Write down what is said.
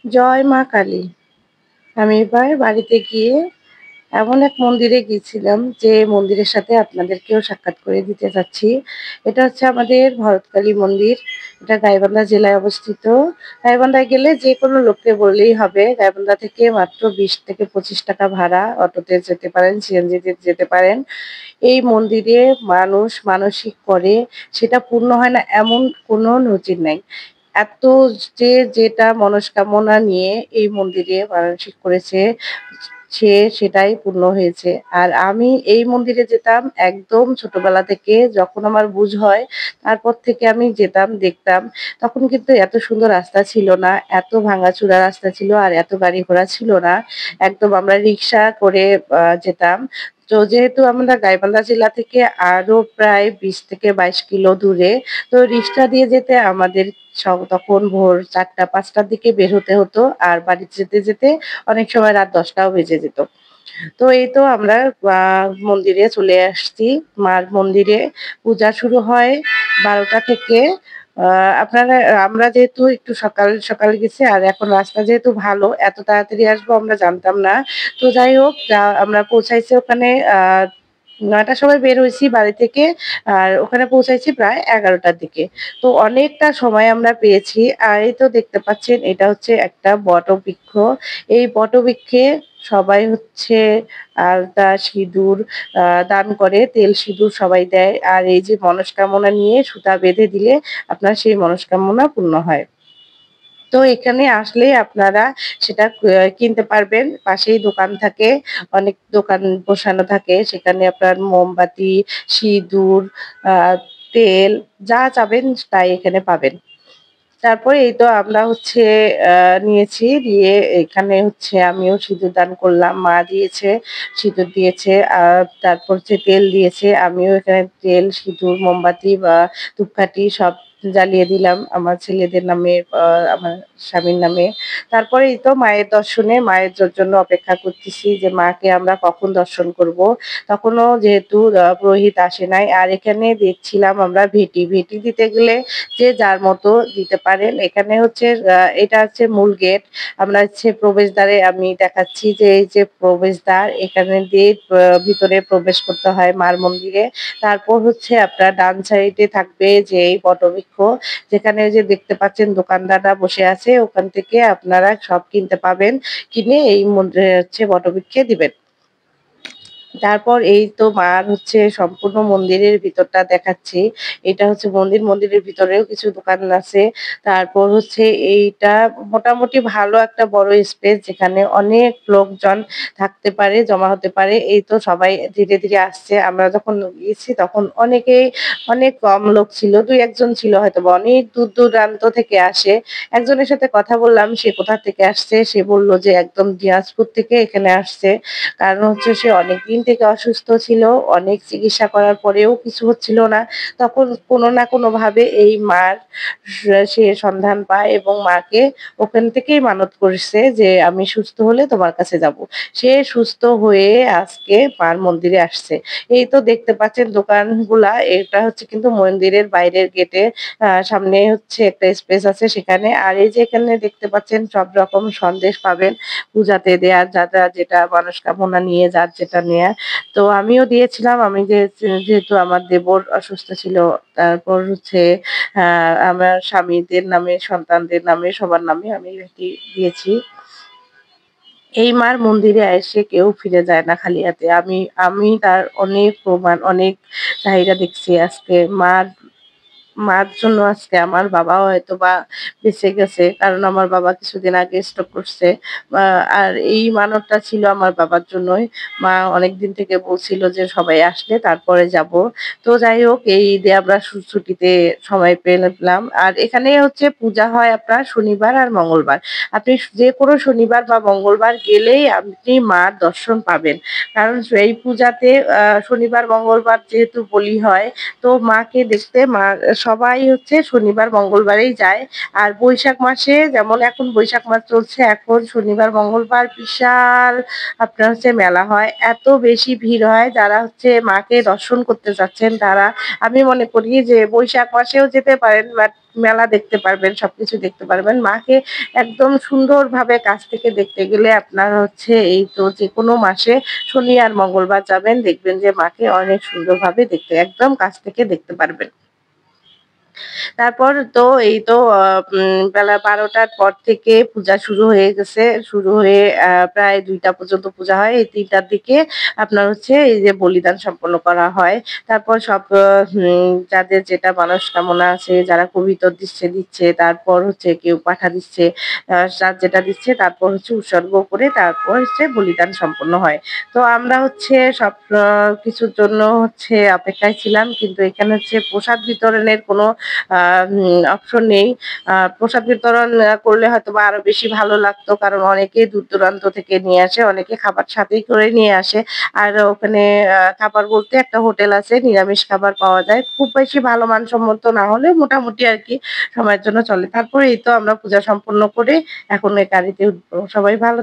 জয় মা কালী। আমি এবার বাড়িতে গিয়ে এমন এক মন্দিরে গিয়েছিলাম যে মন্দিরের সাথে আপনাদেরকেও সাক্ষাৎ করে দিতে চাচ্ছি। এটা হচ্ছে আমাদের ভরতকালী মন্দির। এটা গাইবান্ধা জেলায় অবস্থিত। গাইবান্ধায় গেলে যেকোনো লোককে বললেই হবে। গাইবান্ধা থেকে মাত্র ২০ থেকে ২৫ টাকা ভাড়া। অটোতে যেতে পারেন, সিএনজিতে যেতে পারেন। এই মন্দিরে মানুষ মানসিক করে সেটা পূর্ণ হয় না এমন কোনো নজির নাই। এত যে যেটা মনস্কামনা নিয়ে এই মন্দিরে মানসিক করেছে সেটাই পূর্ণ হয়েছে। আর আমি এই মন্দিরে যেতাম একদম ছোটবেলা থেকে, যখন আমার বুঝ হয় তারপর থেকে আমি যেতাম দেখতাম। তখন কিন্তু এত সুন্দর রাস্তা ছিল না, এত ভাঙাচোরা রাস্তা ছিল আর এত গাড়ি ঘোড়া ছিল না। একদম আমরা রিক্সা করে যেতাম। তো যেহেতু আমরা গাইবান্ধা জেলা থেকে আরো প্রায় ২০ থেকে ২২ কিলো দূরে, তো রিক্সা দিয়ে যেতে আমাদের তখন ভোর ৪টা ৫টার দিকে বের হতে হতো। আর বাড়ি যেতে যেতে অনেক সময় রাত ১০টাও বেজে যেত। তো এই তো আমরা মন্দিরে চলে আসছি। মার মন্দিরে পূজা শুরু হয় ১২টা থেকে। আপনারা আমরা যেহেতু একটু সকাল সকাল গেছি আর এখন রাস্তা যেহেতু ভালো, এত তাড়াতাড়ি আসবো আমরা জানতাম না। তো যাই হোক, আমরা পৌঁছাইছি ওখানে ৯টার সময় বের হইছি বাড়ি থেকে। আর ওখানে পৌঁছাইছি প্রায় ১১টার দিকে। তো অনেকটা সময় আমরা পেয়েছি। আর এই তো দেখতে পাচ্ছেন, এটা হচ্ছে একটা বটবৃক্ষ। এই বটবৃক্ষে সবাই হচ্ছে আলতা, সিঁদুর দান করে। তেল সিঁদুর সবাই দেয়। আর এই যে মনস্কামনা নিয়ে সুতা বেঁধে দিলে আপনার সেই মনস্কামনা পূর্ণ হয়। তো এখানে আসলেই আপনারা সেটা কিনতে পারবেন। পাশেই দোকান থাকে, অনেক দোকান বসানো থাকে। সেখানে আপনার মোমবাতি, সিঁদুর, আ তেল যা চাবেন তাই এখানে পাবেন। তারপরে এই তো আমরা হচ্ছে আ নিয়েছি। দিয়ে এখানে হচ্ছে আমিও সিঁদুর দান করলাম। মা দিয়েছে, সিঁদুর দিয়েছে। তারপর হচ্ছে তেল দিয়েছে। আমিও এখানে তেল, সিঁদুর, মোমবাতি বা ধূপকাঠি সব জ্বালিয়ে দিলাম আমার ছেলেদের নামে, আমার স্বামীর নামে। তারপরে এই তো মায়ের দর্শনে মায়ের জন্য অপেক্ষা করতেছি যে মাকে আমরা কখন দর্শন করব। তখনও যেহেতু পুরোহিত আসে নাই। আর এখানে দেখছিলাম আমরা ভেটি। ভেটি দিতে গেলে যে যার মতো দিতে পারেন। এখানে হচ্ছে এটা হচ্ছে মূল গেট। আমরা হচ্ছে প্রবেশদ্বারে আমি দেখাচ্ছি যে এই যে প্রবেশদ্বার, এখানে দিয়ে ভিতরে প্রবেশ করতে হয় মার মন্দিরে। তারপর হচ্ছে আপনার ডান সাইডে থাকবে যে এই বটবৃক্ষ, যেখানে ওই যে দেখতে পাচ্ছেন দোকানদাররা বসে আছে, ওখান থেকে আপনারা সব কিনতে পাবেন। কিনে এই হচ্ছে বটবৃক্ষে দিবেন। তারপর এই তো মার হচ্ছে সম্পূর্ণ মন্দিরের ভিতরটা দেখাচ্ছি। এটা হচ্ছে মন্দির, মন্দিরের ভিতরেও কিছু দোকান আছে। তারপর হচ্ছে এইটা মোটামুটি ভালো একটা বড় স্পেস, যেখানে অনেক লোকজন থাকতে পারে, জমা হতে পারে। এই তো সবাই ধীরে, ধীরে আসছে। আমরা যখন গিয়েছি তখন অনেক কম লোক ছিল। ২-১ জন ছিল হয়তোবা। অনেক দূর দূরান্ত থেকে আসে। একজনের সাথে কথা বললাম, সে কোথা থেকে আসছে। সে বলল যে একদম দিনাজপুর থেকে এখানে আসছে। কারণ হচ্ছে সে অনেকদিন থেকে অসুস্থ ছিল। অনেক চিকিৎসা করার পরেও কিছু হচ্ছিল না। তখন কোনো না কোনোভাবে এই মার সে সন্ধান পায় এবং মাকে ওখান থেকেই মানত করছে যে, "আমি সুস্থ হলে তোমার কাছে যাবো।" সে সুস্থ হয়ে আজকে মার মন্দিরে আসছে। এই তো দেখতে পাচ্ছেন দোকানগুলা। এটা হচ্ছে কিন্তু মন্দিরের বাইরের গেটে। সামনে হচ্ছে একটা স্পেস আছে সেখানে। আর এই যে এখানে দেখতে পাচ্ছেন সব রকম সন্দেশ পাবেন। পূজাতে দেয়ার যা যেটা মনস্কামনা নিয়ে যার যেটা নেয়া। তো আমিও দিয়েছিলাম। আমি যেহেতু আমার দেবর অসুস্থ ছিল, তারপর হচ্ছে আমার স্বামীদের নামে, সন্তানদের নামে, সবার নামে আমি আরকি দিয়েছি। এই মার মন্দিরে এসে কেউ ফিরে যায় না খালি হাতে। আমি আমি তার অনেক প্রমাণ, অনেক চাহিদা দেখছি আজকে। মার জন্য আজকে আমার বাবাও হয়তোবা বেঁচে গেছে। কারণ আমার বাবা কিছুদিন আগে স্ট্রোক করছে। আ আর এই মানতটা ছিল আমার বাবার জন্যই। মা অনেকদিন থেকে বলছিল যে সবাই আসলে তারপরে যাবো। তো যাই হোক, এই ঈদে আমরা ছুটিতে সময় পেলাম। আর এখানে হচ্ছে পূজা হয় আপনার শনিবার আর মঙ্গলবার। আপনি যেকোনো শনিবার বা মঙ্গলবার গেলেই আপনি মার দর্শন পাবেন। কারণ এই পূজাতে শনিবার মঙ্গলবার যেহেতু বলি হয়, তো মাকে দেখতে সবাই হচ্ছে শনিবার মঙ্গলবারেই যায়। আর বৈশাখ মাসে যেমন এখন বৈশাখ মাস চলছে, এখন শনিবার মঙ্গলবার বিশাল আপনার হচ্ছে মেলা হয়। এত বেশি ভিড় হয়, যারা হচ্ছে মাকে দর্শন করতে যাচ্ছেন তারা, আমি মনে করি যে বৈশাখ মাসেও যেতে পারেন, বাট মেলা দেখতে পারবেন, সবকিছু দেখতে পারবেন। মাকে একদম সুন্দরভাবে কাছ থেকে দেখতে গেলে আপনার হচ্ছে এই তো যেকোনো মাসে শনি আর মঙ্গলবার যাবেন, দেখবেন যে মাকে অনেক সুন্দরভাবে দেখতে একদম কাছ থেকে দেখতে পারবেন। তারপর তো এই তো বেলা ১২টার পর থেকে পূজা শুরু হয়ে গেছে। শুরু হয়ে প্রায় ২টা পর্যন্ত পূজা হয়। এই ৩টার দিকে আপনার হচ্ছে এই যে বলিদান সম্পন্ন করা হয়। তারপর সব যাদের যেটা মনস্কামনা আছে, যারা কবিতর দিচ্ছে, তারপর হচ্ছে কেউ পাঠা দিচ্ছে, যার যেটা দিচ্ছে, তারপর হচ্ছে উৎসর্গ করে তারপর হচ্ছে বলিদান সম্পন্ন হয়। তো আমরা হচ্ছে সব কিছুর জন্য হচ্ছে অপেক্ষায় ছিলাম। কিন্তু এখানে হচ্ছে প্রসাদ বিতরণের কোনো অপশন নেই। প্রসাদ বিতরণ করলে হয়তোবা আরো বেশি ভালো লাগতো। কারণ অনেকেই দূর-দূরান্ত থেকে নিয়ে আসে, অনেকে খাবার সাথেই করে নিয়ে আসে। আর ওখানে খাবার বলতে একটা হোটেল আছে, নিরামিষ খাবার পাওয়া যায়। খুব বেশি ভালো মানসম্মত না হলেও মোটামুটি আরকি সময়ের জন্য চলে। তারপরে এই তো আমরা পূজা সম্পন্ন করে এখন এই গাড়িতে উঠবো। সবাই ভালো